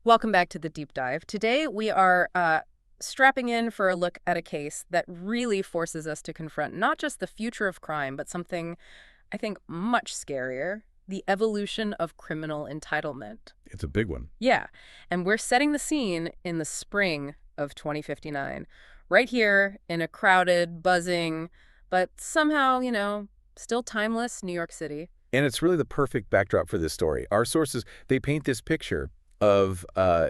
Welcome back to the deep dive. Today we are strapping in for a look at a case that really forces us to confront not just the future of crime, but something I think much scarier, the evolution of criminal entitlement. It's a big one. Yeah, and we're setting the scene in the spring of 2059, right here in a crowded, buzzing, but somehow, still timeless New York City. And it's really the perfect backdrop for this story. Our sources, they paint this picture of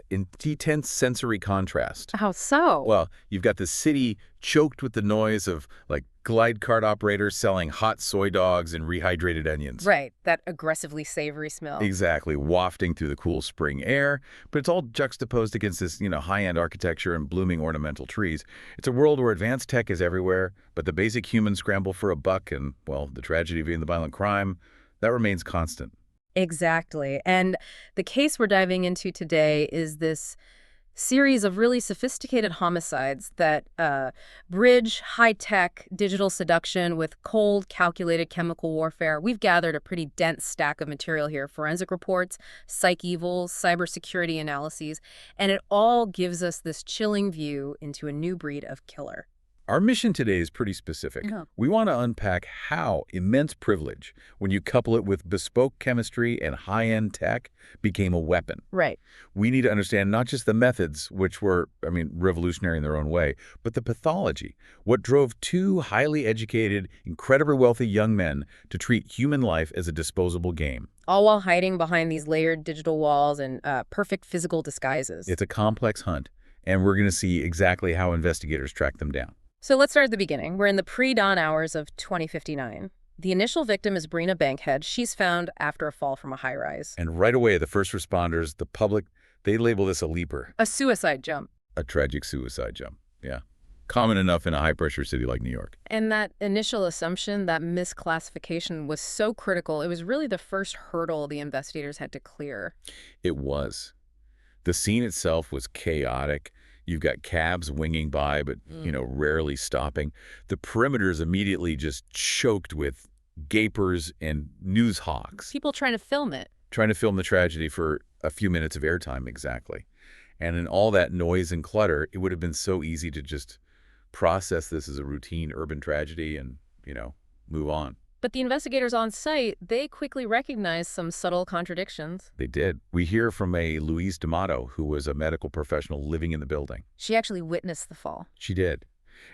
intense sensory contrast. How so? Well, you've got the city choked with the noise of, like, glide cart operators selling hot soy dogs and rehydrated onions. Right, that aggressively savory smell. Exactly, wafting through the cool spring air. But it's all juxtaposed against this, high-end architecture and blooming ornamental trees. It's a world where advanced tech is everywhere, but the basic human scramble for a buck and, well, the tragedy of the violent crime, that remains constant. Exactly. And the case we're diving into today is this series of really sophisticated homicides that bridge high-tech digital seduction with cold, calculated chemical warfare. We've gathered a pretty dense stack of material here: forensic reports, psych evils, cybersecurity analyses, and it all gives us this chilling view into a new breed of killer. Our mission today is pretty specific. Yeah. We want to unpack how immense privilege, when you couple it with bespoke chemistry and high-end tech, became a weapon. Right. We need to understand not just the methods, which were, revolutionary in their own way, but the pathology, what drove two highly educated, incredibly wealthy young men to treat human life as a disposable game. All while hiding behind these layered digital walls and perfect physical disguises. It's a complex hunt, and we're going to see exactly how investigators track them down. So let's start at the beginning. We're in the pre-dawn hours of 2059. The initial victim is Brina Bankhead. She's found after a fall from a high-rise. And right away, the first responders, the public, they label this a leaper. A suicide jump. A tragic suicide jump, yeah. Common enough in a high-pressure city like New York. And that initial assumption, that misclassification, was so critical. It was really the first hurdle the investigators had to clear. It was. The scene itself was chaotic. You've got cabs winging by, but, rarely stopping. The perimeter's immediately just choked with gapers and news hawks. People trying to film it. Trying to film the tragedy for a few minutes of airtime, exactly. And in all that noise and clutter, it would have been so easy to just process this as a routine urban tragedy and, move on. But the investigators on site, they quickly recognized some subtle contradictions. They did. We hear from a Louise D'Amato, who was a medical professional living in the building. She actually witnessed the fall. She did.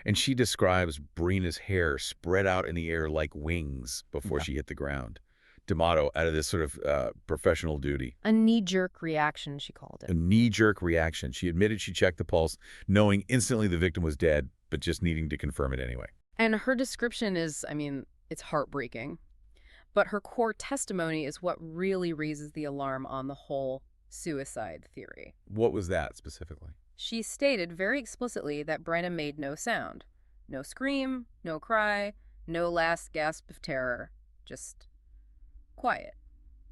And she describes Brina's hair spread out in the air like wings before she hit the ground. D'Amato, out of this sort of professional duty. A knee-jerk reaction, she called it. A knee-jerk reaction. She admitted she checked the pulse, knowing instantly the victim was dead, but just needing to confirm it anyway. And her description is, it's heartbreaking. But her core testimony is what really raises the alarm on the whole suicide theory. What was that specifically? She stated very explicitly that Brina made no sound. No scream, no cry, no last gasp of terror. Just quiet.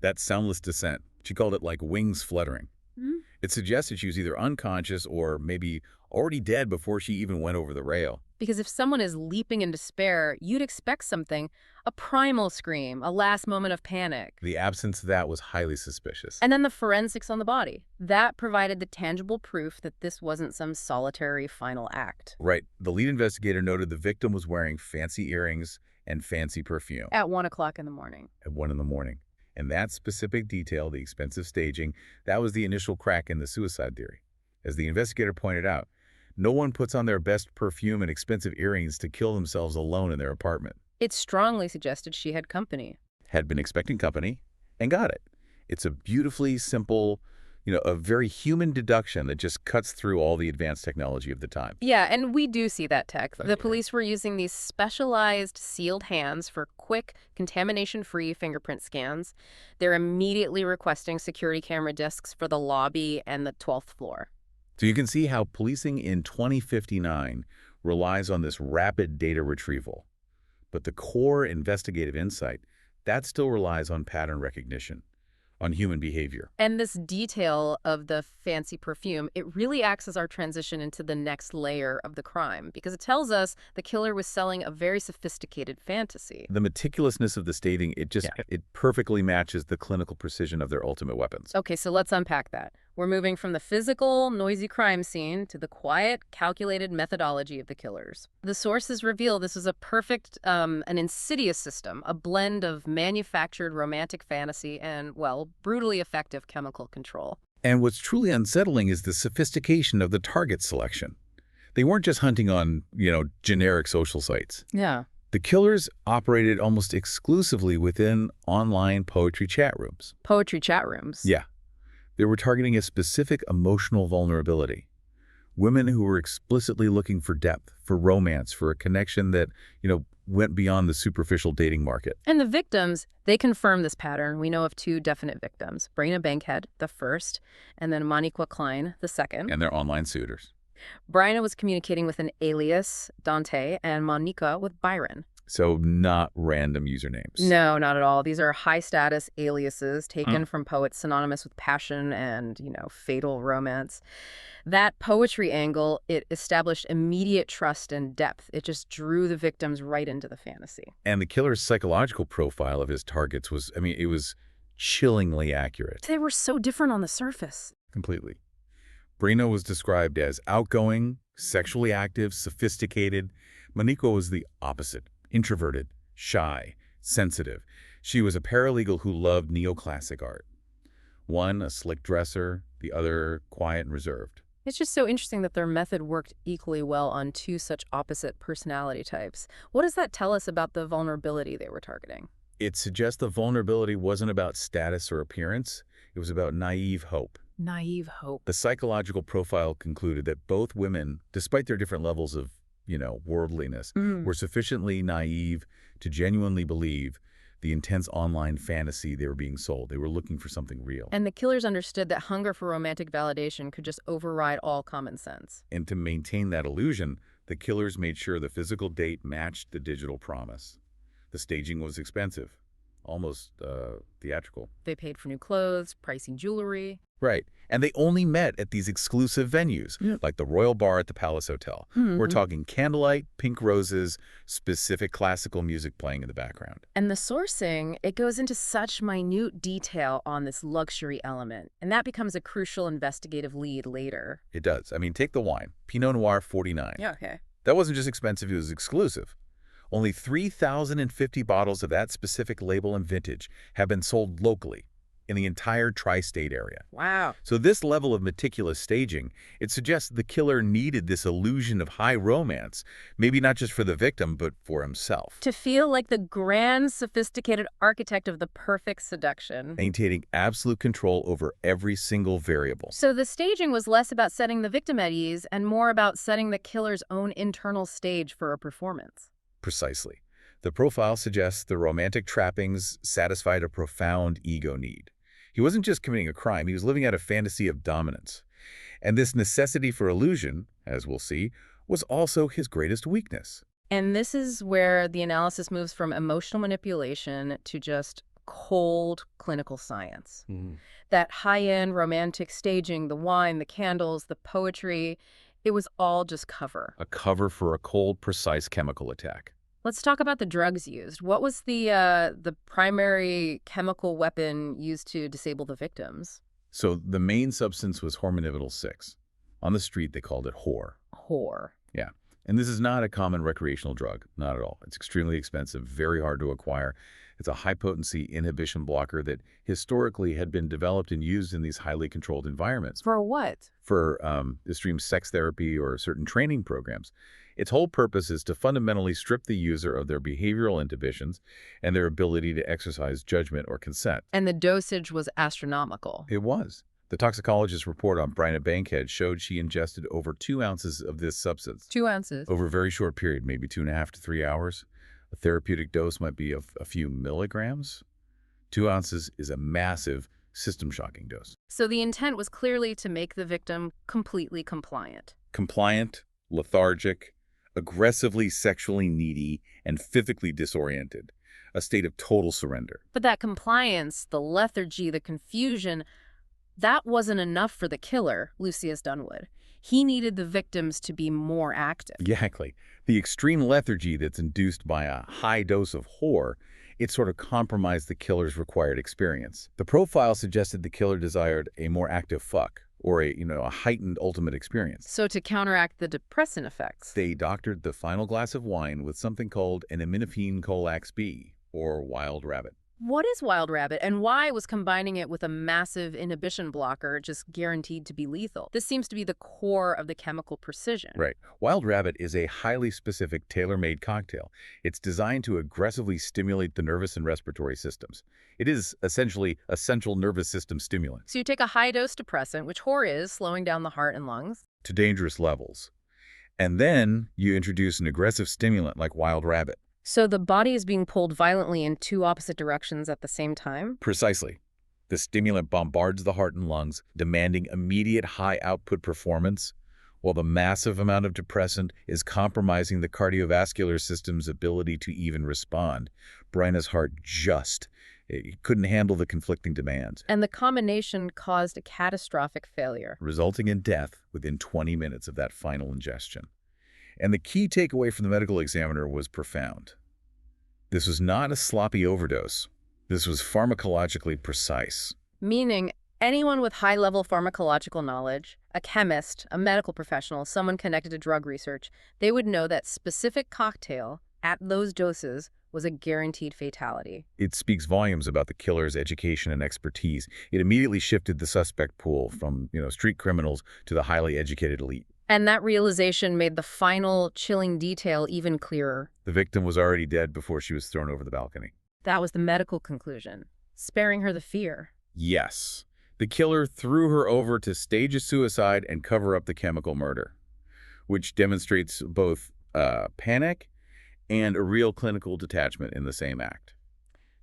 That soundless descent. She called it like wings fluttering. Mm-hmm. It suggested she was either unconscious or maybe already dead before she even went over the rail. Because if someone is leaping in despair, you'd expect something, a primal scream, a last moment of panic. The absence of that was highly suspicious. And then the forensics on the body. That provided the tangible proof that this wasn't some solitary final act. Right. The lead investigator noted the victim was wearing fancy earrings and fancy perfume. At 1 o'clock in the morning. At 1 in the morning. And that specific detail, the expensive staging, that was the initial crack in the suicide theory. As the investigator pointed out, no one puts on their best perfume and expensive earrings to kill themselves alone in their apartment. It strongly suggested she had company. Had been expecting company and got it. It's a beautifully simple, a very human deduction that just cuts through all the advanced technology of the time. Yeah, and we do see that tech. The police were using these specialized sealed hands for quick, contamination-free fingerprint scans. They're immediately requesting security camera discs for the lobby and the 12th floor. So you can see how policing in 2059 relies on this rapid data retrieval. But the core investigative insight, that still relies on pattern recognition, on human behavior. And this detail of the fancy perfume, it really acts as our transition into the next layer of the crime, because it tells us the killer was selling a very sophisticated fantasy. The meticulousness of the staging, it perfectly matches the clinical precision of their ultimate weapons. Okay, so let's unpack that. We're moving from the physical, noisy crime scene to the quiet, calculated methodology of the killers. The sources reveal this is a perfect, an insidious system, a blend of manufactured romantic fantasy and, well, brutally effective chemical control. And what's truly unsettling is the sophistication of the target selection. They weren't just hunting on, generic social sites. Yeah. The killers operated almost exclusively within online poetry chat rooms. Poetry chat rooms. Yeah. They were targeting a specific emotional vulnerability. Women who were explicitly looking for depth, for romance, for a connection that, went beyond the superficial dating market. And the victims, they confirm this pattern. We know of two definite victims, Bryna Bankhead, the first, and then Moniqua Klein, the second. And their online suitors. Bryna was communicating with an alias, Dante, and Moniqua with Byron. So not random usernames. No, not at all. These are high-status aliases taken from poets synonymous with passion and, fatal romance. That poetry angle, it established immediate trust and depth. It just drew the victims right into the fantasy. And the killer's psychological profile of his targets was, it was chillingly accurate. They were so different on the surface. Completely. Bryna was described as outgoing, sexually active, sophisticated. Moniqua was the opposite. Introverted, shy, sensitive. She was a paralegal who loved neoclassic art. One, a slick dresser, the other, quiet and reserved. It's just so interesting that their method worked equally well on two such opposite personality types. What does that tell us about the vulnerability they were targeting? It suggests the vulnerability wasn't about status or appearance. It was about naive hope. Naive hope. The psychological profile concluded that both women, despite their different levels of worldliness, were sufficiently naive to genuinely believe the intense online fantasy they were being sold. They were looking for something real. And the killers understood that hunger for romantic validation could just override all common sense. And to maintain that illusion, the killers made sure the physical date matched the digital promise. The staging was expensive, almost theatrical. They paid for new clothes, pricey jewelry. Right. And they only met at these exclusive venues, like the Royal Bar at the Palace Hotel. We're talking candlelight, pink roses, specific classical music playing in the background. And the sourcing, it goes into such minute detail on this luxury element. And that becomes a crucial investigative lead later. It does. Take the wine. Pinot Noir 49. Yeah, okay. That wasn't just expensive, it was exclusive. Only 3,050 bottles of that specific label and vintage have been sold locally in the entire tri-state area. Wow. So this level of meticulous staging, it suggests the killer needed this illusion of high romance, maybe not just for the victim, but for himself. To feel like the grand, sophisticated architect of the perfect seduction. Maintaining absolute control over every single variable. So the staging was less about setting the victim at ease and more about setting the killer's own internal stage for a performance. Precisely. The profile suggests the romantic trappings satisfied a profound ego need. He wasn't just committing a crime, he was living out a fantasy of dominance. And this necessity for illusion, as we'll see, was also his greatest weakness. And this is where the analysis moves from emotional manipulation to just cold clinical science. That high-end romantic staging, the wine, the candles, the poetry, it was all just cover. A cover for a cold, precise chemical attack. Let's talk about the drugs used. What was the primary chemical weapon used to disable the victims? So the main substance was hormonibital 6. On the street, they called it whore. Whore. Yeah. And this is not a common recreational drug, not at all. It's extremely expensive, very hard to acquire. It's a high-potency inhibition blocker that historically had been developed and used in these highly controlled environments. For what? For extreme sex therapy or certain training programs. Its whole purpose is to fundamentally strip the user of their behavioral inhibitions and their ability to exercise judgment or consent. And the dosage was astronomical. It was. The toxicologist's report on Bryna Bankhead showed she ingested over 2 ounces of this substance. 2 ounces? Over a very short period, maybe 2.5 to 3 hours. A therapeutic dose might be of a few milligrams. 2 ounces is a massive, system-shocking dose. So the intent was clearly to make the victim completely compliant. Compliant, lethargic, aggressively sexually needy, and physically disoriented. A state of total surrender. But that compliance, the lethargy, the confusion, that wasn't enough for the killer, Lucius Dunwood. He needed the victims to be more active. Exactly. The extreme lethargy that's induced by a high dose of whore, it sort of compromised the killer's required experience. The profile suggested the killer desired a more active fuck, or a heightened ultimate experience. So to counteract the depressant effects. They doctored the final glass of wine with something called an aminophenol Colax B, or wild rabbit. What is wild rabbit, and why was combining it with a massive inhibition blocker just guaranteed to be lethal? This seems to be the core of the chemical precision. Right. Wild rabbit is a highly specific, tailor-made cocktail. It's designed to aggressively stimulate the nervous and respiratory systems. It is essentially a central nervous system stimulant. So you take a high-dose depressant, which whore is, slowing down the heart and lungs. To dangerous levels. And then you introduce an aggressive stimulant like wild rabbit. So the body is being pulled violently in two opposite directions at the same time? Precisely. The stimulant bombards the heart and lungs, demanding immediate high-output performance, while the massive amount of depressant is compromising the cardiovascular system's ability to even respond. Bryna's heart it couldn't handle the conflicting demands. And the combination caused a catastrophic failure, resulting in death within 20 minutes of that final ingestion. And the key takeaway from the medical examiner was profound. This was not a sloppy overdose. This was pharmacologically precise. Meaning anyone with high-level pharmacological knowledge, a chemist, a medical professional, someone connected to drug research, they would know that specific cocktail at those doses was a guaranteed fatality. It speaks volumes about the killer's education and expertise. It immediately shifted the suspect pool from, street criminals to the highly educated elite. And that realization made the final chilling detail even clearer. The victim was already dead before she was thrown over the balcony. That was the medical conclusion, sparing her the fear. Yes. The killer threw her over to stage a suicide and cover up the chemical murder, which demonstrates both panic and a real clinical detachment in the same act.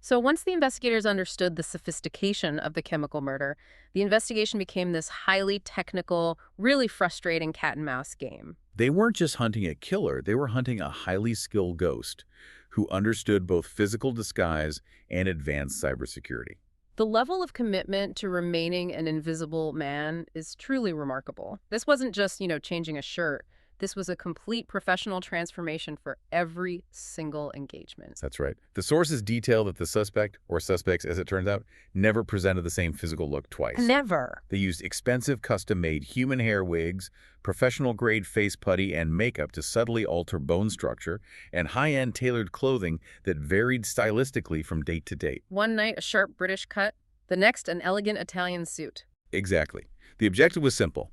So once the investigators understood the sophistication of the chemical murder, the investigation became this highly technical, really frustrating cat-and-mouse game. They weren't just hunting a killer, they were hunting a highly skilled ghost who understood both physical disguise and advanced cybersecurity. The level of commitment to remaining an invisible man is truly remarkable. This wasn't just, changing a shirt. This was a complete professional transformation for every single engagement. That's right. The sources detail that the suspect, or suspects as it turns out, never presented the same physical look twice. Never. They used expensive custom-made human hair wigs, professional-grade face putty, and makeup to subtly alter bone structure, and high-end tailored clothing that varied stylistically from date to date. One night, a sharp British cut. The next, an elegant Italian suit. Exactly. The objective was simple: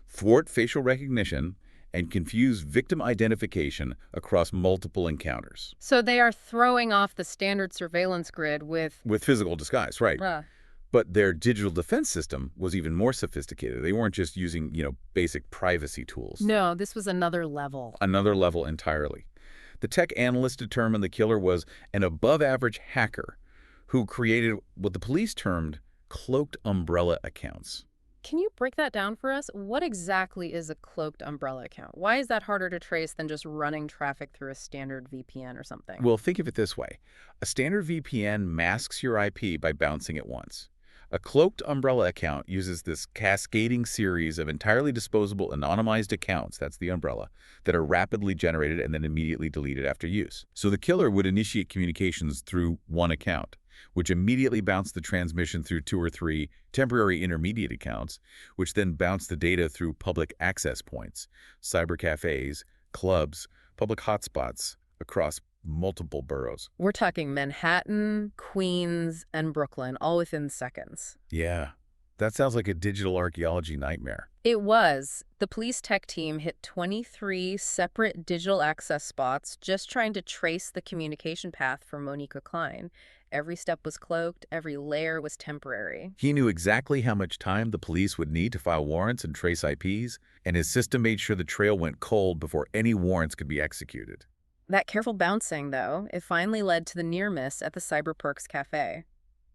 thwart facial recognition and confuse victim identification across multiple encounters. So they are throwing off the standard surveillance grid with physical disguise, right. But their digital defense system was even more sophisticated. They weren't just using, basic privacy tools. No, this was another level. Another level entirely. The tech analyst determined the killer was an above-average hacker who created what the police termed cloaked umbrella accounts. Can you break that down for us? What exactly is a cloaked umbrella account? Why is that harder to trace than just running traffic through a standard VPN or something? Well, think of it this way. A standard VPN masks your IP by bouncing it once. A cloaked umbrella account uses this cascading series of entirely disposable anonymized accounts, that's the umbrella, that are rapidly generated and then immediately deleted after use. So the killer would initiate communications through one account, which immediately bounced the transmission through 2 or 3 temporary intermediate accounts, which then bounced the data through public access points, cyber cafes, clubs, public hotspots across multiple boroughs. We're talking Manhattan, Queens, and Brooklyn, all within seconds. Yeah, that sounds like a digital archaeology nightmare. It was. The police tech team hit 23 separate digital access spots just trying to trace the communication path for Monica Klein. Every step was cloaked, every layer was temporary. He knew exactly how much time the police would need to file warrants and trace IPs, and his system made sure the trail went cold before any warrants could be executed. That careful bouncing, though, it finally led to the near miss at the Cyber Perks Cafe.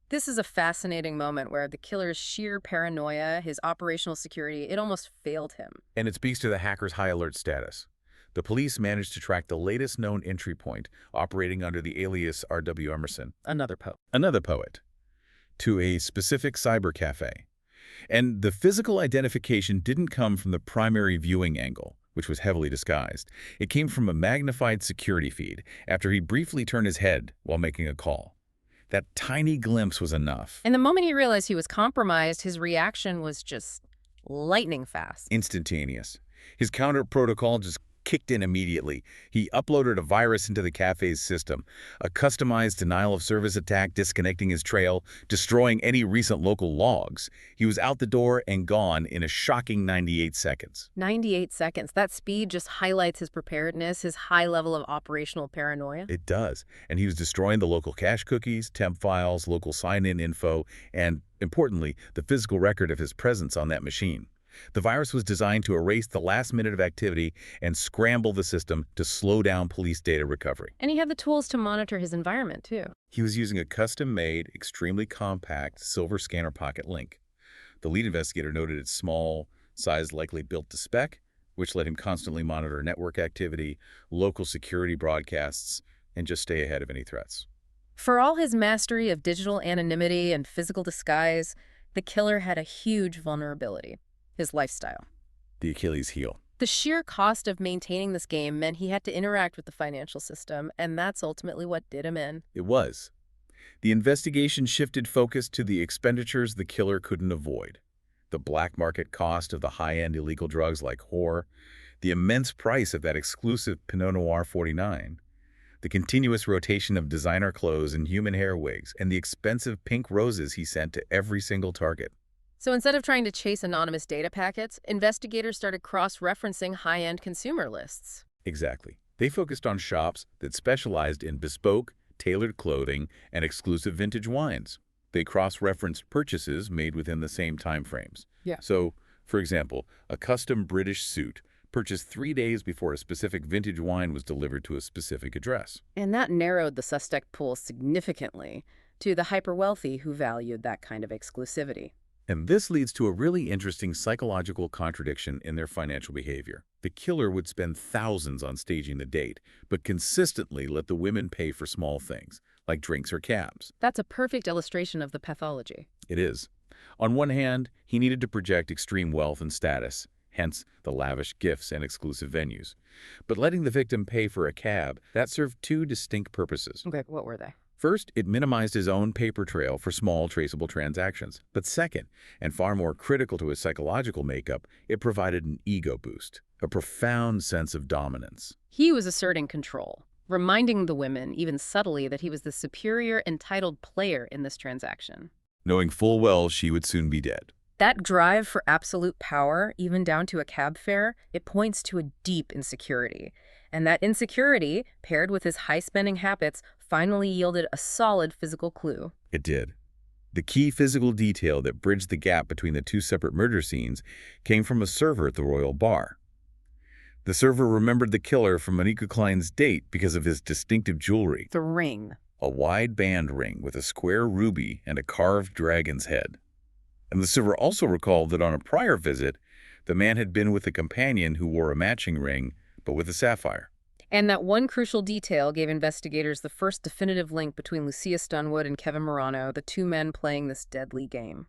This is a fascinating moment where the killer's sheer paranoia, his operational security, it almost failed him. And it speaks to the hacker's high alert status. The police managed to track the latest known entry point, operating under the alias R.W. Emerson, Another poet, to a specific cyber cafe. And the physical identification didn't come from the primary viewing angle, which was heavily disguised. It came from a magnified security feed after he briefly turned his head while making a call. That tiny glimpse was enough. And the moment he realized he was compromised, his reaction was just lightning fast. Instantaneous. His counter protocol just kicked in immediately. He uploaded a virus into the cafe's system, a customized denial of service attack disconnecting his trail, destroying any recent local logs. He was out the door and gone in a shocking 98 seconds. 98 seconds. That speed just highlights his preparedness, his high level of operational paranoia. It does. And he was destroying the local cache cookies, temp files, local sign-in info, and, importantly, the physical record of his presence on that machine. The virus was designed to erase the last minute of activity and scramble the system to slow down police data recovery. And he had the tools to monitor his environment, too. He was using a custom-made, extremely compact silver scanner pocket link. The lead investigator noted its small size likely built to spec, which let him constantly monitor network activity, local security broadcasts, and just stay ahead of any threats. For all his mastery of digital anonymity and physical disguise, the killer had a huge vulnerability: his lifestyle. The Achilles heel. The sheer cost of maintaining this game meant he had to interact with the financial system, and that's ultimately what did him in. It was. The investigation shifted focus to the expenditures the killer couldn't avoid. The black market cost of the high-end illegal drugs like whore, the immense price of that exclusive Pinot Noir 49, the continuous rotation of designer clothes and human hair wigs, and the expensive pink roses he sent to every single target. So instead of trying to chase anonymous data packets, investigators started cross-referencing high-end consumer lists. Exactly. They focused on shops that specialized in bespoke, tailored clothing and exclusive vintage wines. They cross-referenced purchases made within the same time frames. Yeah. So, for example, a custom British suit purchased 3 days before a specific vintage wine was delivered to a specific address. And that narrowed the suspect pool significantly to the hyper-wealthy who valued that kind of exclusivity. And this leads to a really interesting psychological contradiction in their financial behavior. The killer would spend thousands on staging the date, but consistently let the women pay for small things, like drinks or cabs. That's a perfect illustration of the pathology. It is. On one hand, he needed to project extreme wealth and status, hence the lavish gifts and exclusive venues. But letting the victim pay for a cab, that served two distinct purposes. Okay, what were they? First, it minimized his own paper trail for small, traceable transactions. But second, and far more critical to his psychological makeup, it provided an ego boost, a profound sense of dominance. He was asserting control, reminding the women, even subtly, that he was the superior, entitled player in this transaction. Knowing full well she would soon be dead. That drive for absolute power, even down to a cab fare, it points to a deep insecurity. And that insecurity, paired with his high-spending habits, finally yielded a solid physical clue. It did. The key physical detail that bridged the gap between the two separate murder scenes came from a server at the Royal Bar. The server remembered the killer from Monica Klein's date because of his distinctive jewelry. The ring. A wide band ring with a square ruby and a carved dragon's head. And the server also recalled that on a prior visit, the man had been with a companion who wore a matching ring, but with a sapphire. And that one crucial detail gave investigators the first definitive link between Lucia Stunwood and Kevin Morano, the two men playing this deadly game.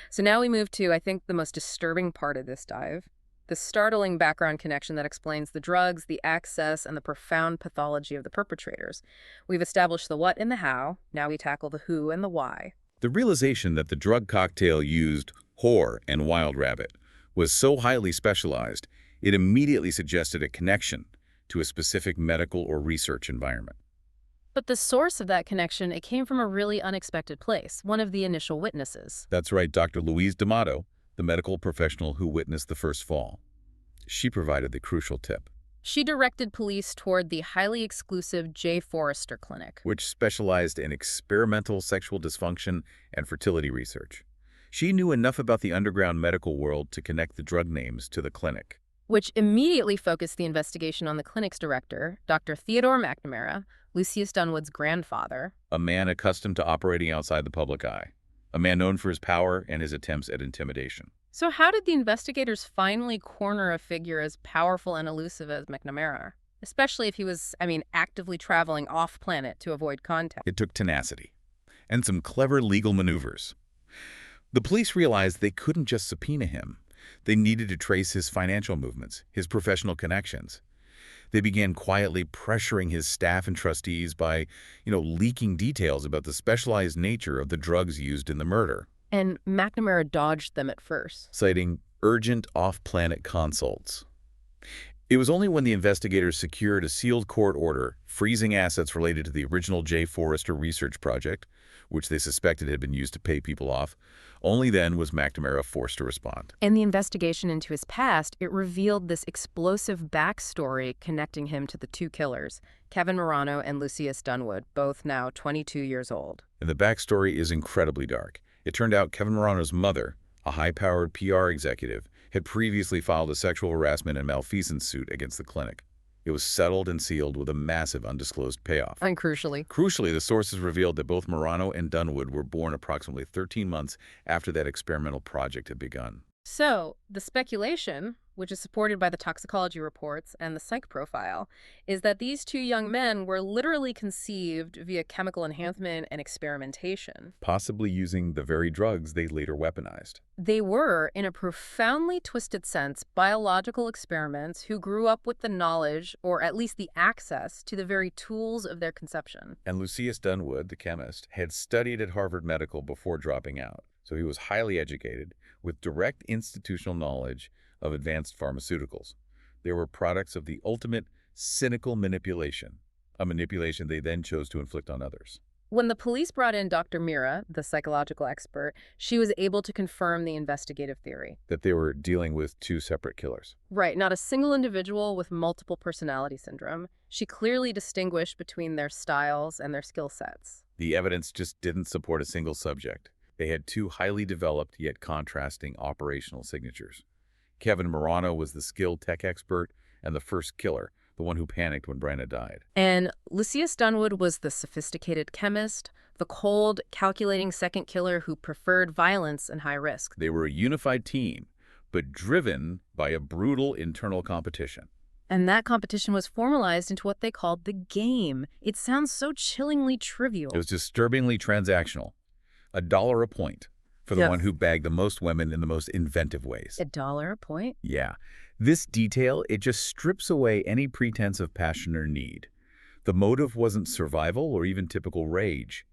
So now we move to, I think, the most disturbing part of this dive, the startling background connection that explains the drugs, the access, and the profound pathology of the perpetrators. We've established the what and the how. Now we tackle the who and the why. The realization that the drug cocktail used whore and wild rabbit was so highly specialized, it immediately suggested a connection to a specific medical or research environment. But the source of that connection, it came from a really unexpected place, one of the initial witnesses. That's right, Dr. Louise D'Amato, the medical professional who witnessed the first fall. She provided the crucial tip. She directed police toward the highly exclusive J. Forrester Clinic, which specialized in experimental sexual dysfunction and fertility research. She knew enough about the underground medical world to connect the drug names to the clinic, which immediately focused the investigation on the clinic's director, Dr. Theodore McNamara, Lucia Stunwood's grandfather. A man accustomed to operating outside the public eye. A man known for his power and his attempts at intimidation. So how did the investigators finally corner a figure as powerful and elusive as McNamara? Especially if he was, actively traveling off-planet to avoid contact. It took tenacity and some clever legal maneuvers. The police realized they couldn't just subpoena him. They needed to trace his financial movements, his professional connections. They began quietly pressuring his staff and trustees by, leaking details about the specialized nature of the drugs used in the murder. And McNamara dodged them at first, citing urgent off-planet consults. It was only when the investigators secured a sealed court order freezing assets related to the original J. Forrester research project, which they suspected had been used to pay people off, only then was McNamara forced to respond. In the investigation into his past, it revealed this explosive backstory connecting him to the two killers, Kevin Morano and Lucius Dunwood, both now 22 years old. And the backstory is incredibly dark. It turned out Kevin Morano's mother, a high-powered PR executive, had previously filed a sexual harassment and malfeasance suit against the clinic. It was settled and sealed with a massive undisclosed payoff. And crucially, The sources revealed that both Morano and Dunwood were born approximately 13 months after that experimental project had begun. so, the speculation, which is supported by the toxicology reports and the psych profile, is that these two young men were literally conceived via chemical enhancement and experimentation. Possibly using the very drugs they later weaponized. They were, in a profoundly twisted sense, biological experiments who grew up with the knowledge, or at least the access, to the very tools of their conception. And Lucius Dunwood, the chemist, had studied at Harvard Medical before dropping out, so he was highly educated, with direct institutional knowledge of advanced pharmaceuticals. They were products of the ultimate cynical manipulation, a manipulation they then chose to inflict on others. When the police brought in Dr. Mira, the psychological expert, she was able to confirm the investigative theory. That they were dealing with two separate killers. Right, not a single individual with multiple personality syndrome. She clearly distinguished between their styles and their skill sets. The evidence just didn't support a single subject. They had two highly developed yet contrasting operational signatures. Kevin Morano was the skilled tech expert and the first killer, the one who panicked when Brenna died. And Lucius Dunwood was the sophisticated chemist, the cold, calculating second killer who preferred violence and high risk. They were a unified team, but driven by a brutal internal competition. And that competition was formalized into what they called the game. It sounds so chillingly trivial. It was disturbingly transactional. $1 a point for the one who bagged the most women in the most inventive ways. $1 a point? Yeah. This detail, it just strips away any pretense of passion or need. The motive wasn't survival or even typical rage.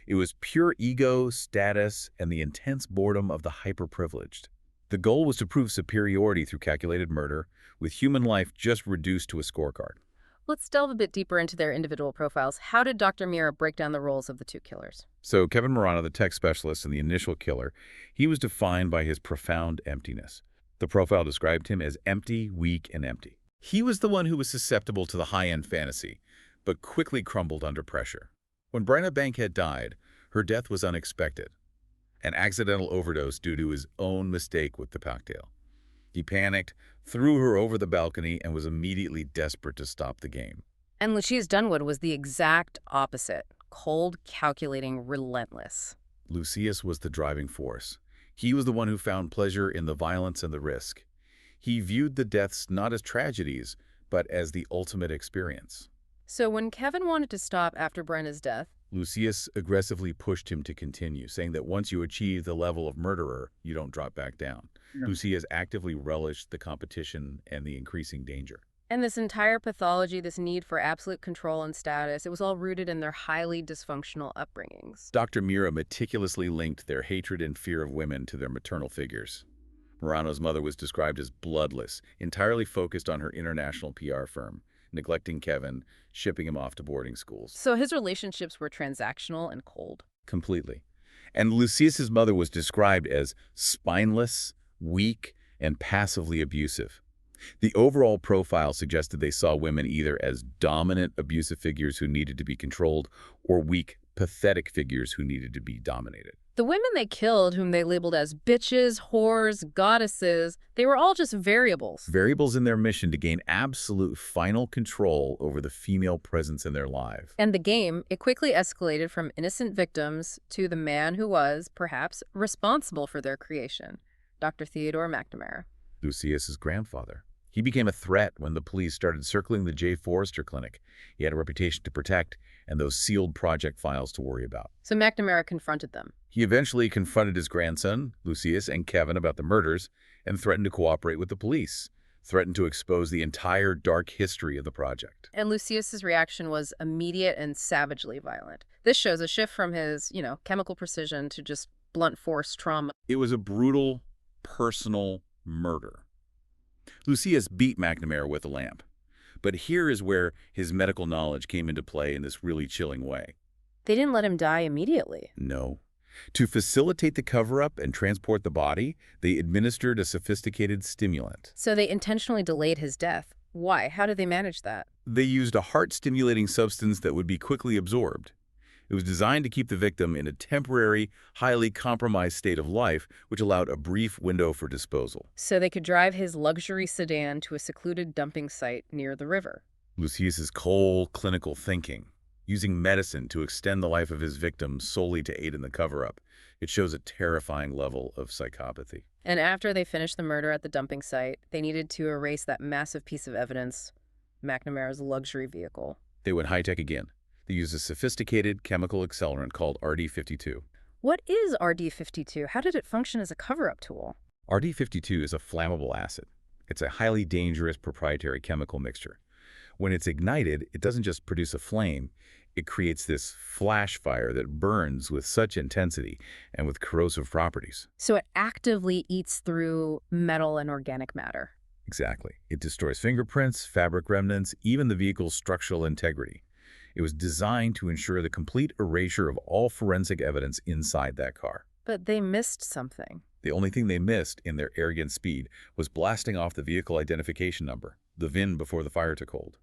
It was pure ego, status, and the intense boredom of the hyper-privileged. The goal was to prove superiority through calculated murder, with human life just reduced to a scorecard. Let's delve a bit deeper into their individual profiles. How did Dr. Mira break down the roles of the two killers? So Kevin Morano, the tech specialist and the initial killer, he was defined by his profound emptiness. The profile described him as empty, weak, and empty. He was the one who was susceptible to the high-end fantasy, but quickly crumbled under pressure. When Brenna Bankhead died, her death was unexpected, an accidental overdose due to his own mistake with the cocktail. He panicked, threw her over the balcony, and was immediately desperate to stop the game. And Lucius Dunwood was the exact opposite. Cold, calculating, relentless. Lucius was the driving force. He was the one who found pleasure in the violence and the risk. He viewed the deaths not as tragedies, but as the ultimate experience. So when Kevin wanted to stop after Brenna's death, Lucius aggressively pushed him to continue, saying that once you achieve the level of murderer, you don't drop back down. Yeah. Lucius actively relished the competition and the increasing danger. and this entire pathology, this need for absolute control and status, it was all rooted in their highly dysfunctional upbringings. Dr. Mira meticulously linked their hatred and fear of women to their maternal figures. Morano's mother was described as bloodless, entirely focused on her international PR firm, neglecting Kevin, shipping him off to boarding schools. So his relationships were transactional and cold. Completely. And Lucius's mother was described as spineless, weak, and passively abusive. The overall profile suggested they saw women either as dominant, abusive figures who needed to be controlled or weak, pathetic figures who needed to be dominated. The women they killed, whom they labeled as bitches, whores, goddesses, they were all just variables. Variables in their mission to gain absolute final control over the female presence in their life. And the game, it quickly escalated from innocent victims to the man who was, perhaps, responsible for their creation, Dr. Theodore McNamara. Lucius's grandfather. He became a threat when the police started circling the J. Forrester clinic. He had a reputation to protect and those sealed project files to worry about. So McNamara confronted them. He eventually confronted his grandson, Lucius, and Kevin about the murders and threatened to cooperate with the police, threatened to expose the entire dark history of the project. And Lucius's reaction was immediate and savagely violent. This shows a shift from his, chemical precision to just blunt force trauma. It was a brutal, personal, murder. Lucius beat McNamara with a lamp. But here is where his medical knowledge came into play in this really chilling way. They didn't let him die immediately. No. To facilitate the cover-up and transport the body, they administered a sophisticated stimulant. So they intentionally delayed his death. Why? How did they manage that? They used a heart-stimulating substance that would be quickly absorbed. It was designed to keep the victim in a temporary, highly compromised state of life, which allowed a brief window for disposal. So they could drive his luxury sedan to a secluded dumping site near the river. Lucius's cold, clinical thinking, using medicine to extend the life of his victims solely to aid in the cover-up. It shows a terrifying level of psychopathy. And after they finished the murder at the dumping site, they needed to erase that massive piece of evidence, McNamara's luxury vehicle. They went high-tech again. They used a sophisticated chemical accelerant called RD-52. What is RD-52? How did it function as a cover-up tool? RD-52 is a flammable acid. It's a highly dangerous proprietary chemical mixture. When it's ignited, it doesn't just produce a flame. It creates this flash fire that burns with such intensity and with corrosive properties. So it actively eats through metal and organic matter. Exactly. It destroys fingerprints, fabric remnants, even the vehicle's structural integrity. It was designed to ensure the complete erasure of all forensic evidence inside that car. But they missed something. The only thing they missed in their arrogant speed was blasting off the vehicle identification number, the VIN, before the fire took hold.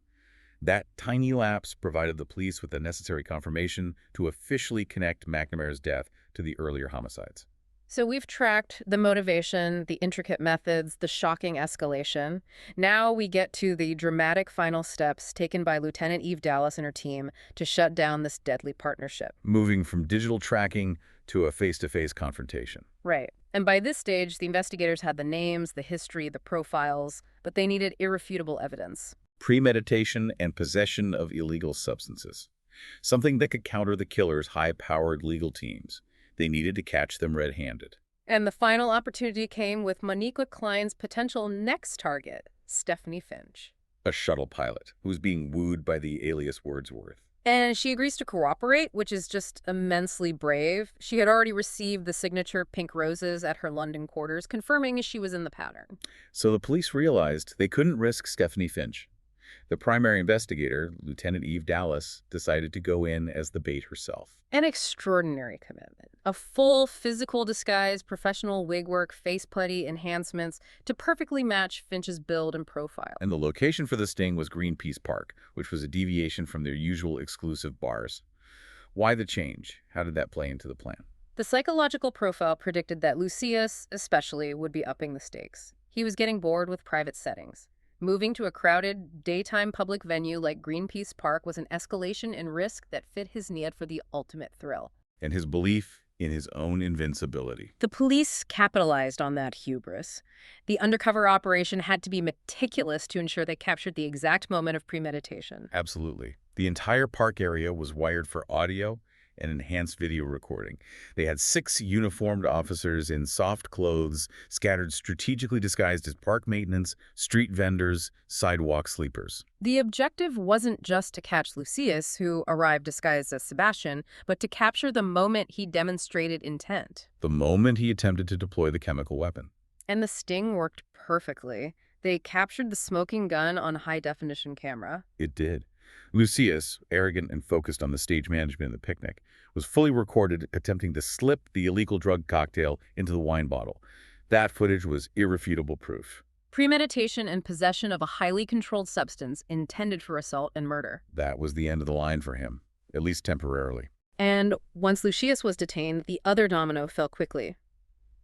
That tiny lapse provided the police with the necessary confirmation to officially connect McNamara's death to the earlier homicides. So we've tracked the motivation, the intricate methods, the shocking escalation. Now we get to the dramatic final steps taken by Lieutenant Eve Dallas and her team to shut down this deadly partnership. Moving from digital tracking to a face-to-face confrontation. Right. And by this stage, the investigators had the names, the history, the profiles, but they needed irrefutable evidence. Premeditation and possession of illegal substances. Something that could counter the killer's high-powered legal teams. They needed to catch them red-handed. And the final opportunity came with Monique Klein's potential next target, Stephanie Finch. A shuttle pilot who was being wooed by the alias Wordsworth. And she agrees to cooperate, which is just immensely brave. She had already received the signature pink roses at her London quarters, confirming she was in the pattern. So the police realized they couldn't risk Stephanie Finch. The primary investigator, Lieutenant Eve Dallas, decided to go in as the bait herself. An extraordinary commitment. A full physical disguise, professional wig work, face putty, enhancements to perfectly match Finch's build and profile. And the location for the sting was Greenpeace Park, which was a deviation from their usual exclusive bars. Why the change? How did that play into the plan? The psychological profile predicted that Lucius, especially, would be upping the stakes. He was getting bored with private settings. Moving to a crowded, daytime public venue like Greenpeace Park was an escalation in risk that fit his need for the ultimate thrill. And his belief in his own invincibility. The police capitalized on that hubris. The undercover operation had to be meticulous to ensure they captured the exact moment of premeditation. Absolutely. The entire park area was wired for audio and enhanced video recording. They had 6 uniformed officers in soft clothes, scattered strategically disguised as park maintenance, street vendors, sidewalk sleepers. The objective wasn't just to catch Lucius, who arrived disguised as Sebastian, but to capture the moment he demonstrated intent. The moment he attempted to deploy the chemical weapon. And the sting worked perfectly. They captured the smoking gun on high-definition camera. It did. Lucius, arrogant and focused on the stage management of the picnic, was fully recorded attempting to slip the illegal drug cocktail into the wine bottle. That footage was irrefutable proof. Premeditation and possession of a highly controlled substance intended for assault and murder. That was the end of the line for him, at least temporarily. And once Lucius was detained, the other domino fell quickly.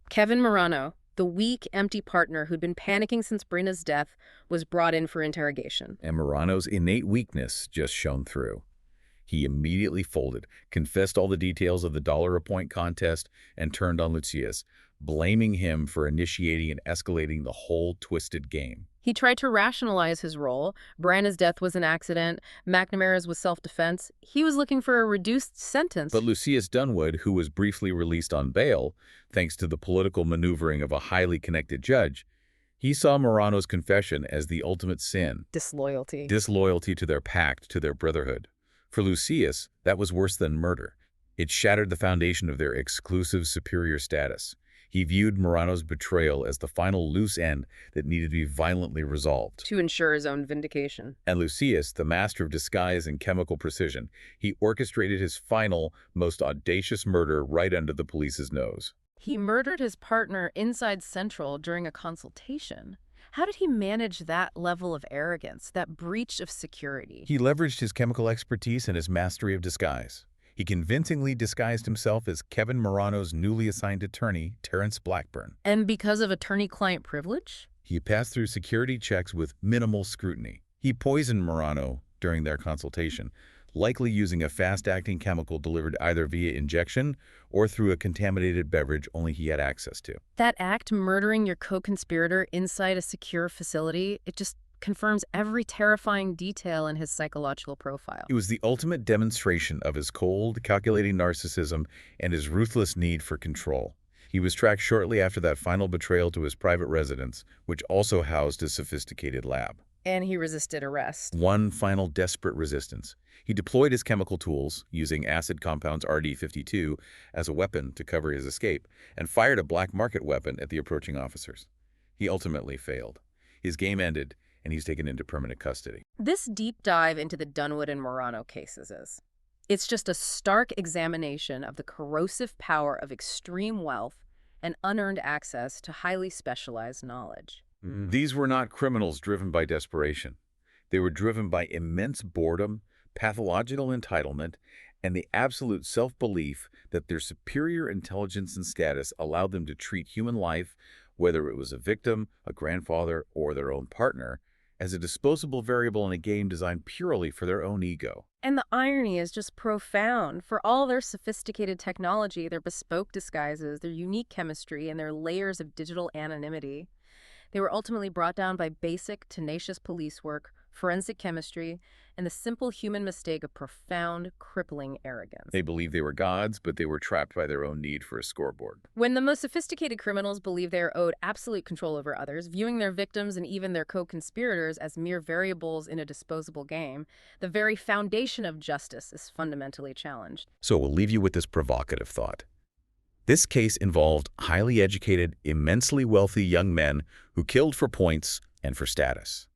Kevin Morano, the weak, empty partner who'd been panicking since Brina's death, was brought in for interrogation. And Morano's innate weakness just shone through. He immediately folded, confessed all the details of the dollar-a-point contest, and turned on Lucius, blaming him for initiating and escalating the whole twisted game. He tried to rationalize his role. Brina's death was an accident. McNamara's was self-defense. He was looking for a reduced sentence. But Lucius Dunwood, who was briefly released on bail, thanks to the political maneuvering of a highly connected judge, he saw Morano's confession as the ultimate sin. Disloyalty. Disloyalty to their pact, to their brotherhood. For Lucius, that was worse than murder. It shattered the foundation of their exclusive superior status. He viewed Morano's betrayal as the final loose end that needed to be violently resolved. To ensure his own vindication. And Lucius, the master of disguise and chemical precision, he orchestrated his final, most audacious murder right under the police's nose. He murdered his partner inside Central during a consultation. How did he manage that level of arrogance, that breach of security? He leveraged his chemical expertise and his mastery of disguise. He convincingly disguised himself as Kevin Morano's newly assigned attorney, Terrence Blackburn. And because of attorney-client privilege? He passed through security checks with minimal scrutiny. He poisoned Morano during their consultation, likely using a fast-acting chemical delivered either via injection or through a contaminated beverage only he had access to. That act, murdering your co-conspirator inside a secure facility, it just confirms every terrifying detail in his psychological profile. It was the ultimate demonstration of his cold, calculating narcissism and his ruthless need for control. He was tracked shortly after that final betrayal to his private residence, which also housed his sophisticated lab. And he resisted arrest. One final desperate resistance. He deployed his chemical tools, using acid compounds RD-52 as a weapon to cover his escape, and fired a black market weapon at the approaching officers. He ultimately failed. His game ended, and he's taken into permanent custody. This deep dive into the Dunwood and Morano cases it's just a stark examination of the corrosive power of extreme wealth and unearned access to highly specialized knowledge. These were not criminals driven by desperation. They were driven by immense boredom, pathological entitlement, and the absolute self-belief that their superior intelligence and status allowed them to treat human life, whether it was a victim, a grandfather, or their own partner, as a disposable variable in a game designed purely for their own ego. And the irony is just profound. For all their sophisticated technology, their bespoke disguises, their unique chemistry, and their layers of digital anonymity, they were ultimately brought down by basic, tenacious police work, forensic chemistry, and the simple human mistake of profound, crippling arrogance. They believed they were gods, but they were trapped by their own need for a scoreboard. When the most sophisticated criminals believe they are owed absolute control over others, viewing their victims and even their co-conspirators as mere variables in a disposable game, the very foundation of justice is fundamentally challenged. So we'll leave you with this provocative thought. This case involved highly educated, immensely wealthy young men who killed for points and for status.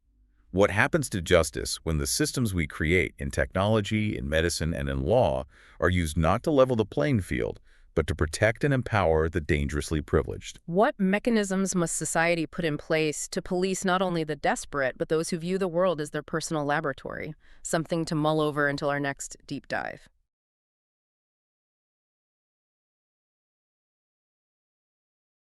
What happens to justice when the systems we create in technology, in medicine, and in law are used not to level the playing field, but to protect and empower the dangerously privileged? What mechanisms must society put in place to police not only the desperate, but those who view the world as their personal laboratory? Something to mull over until our next deep dive.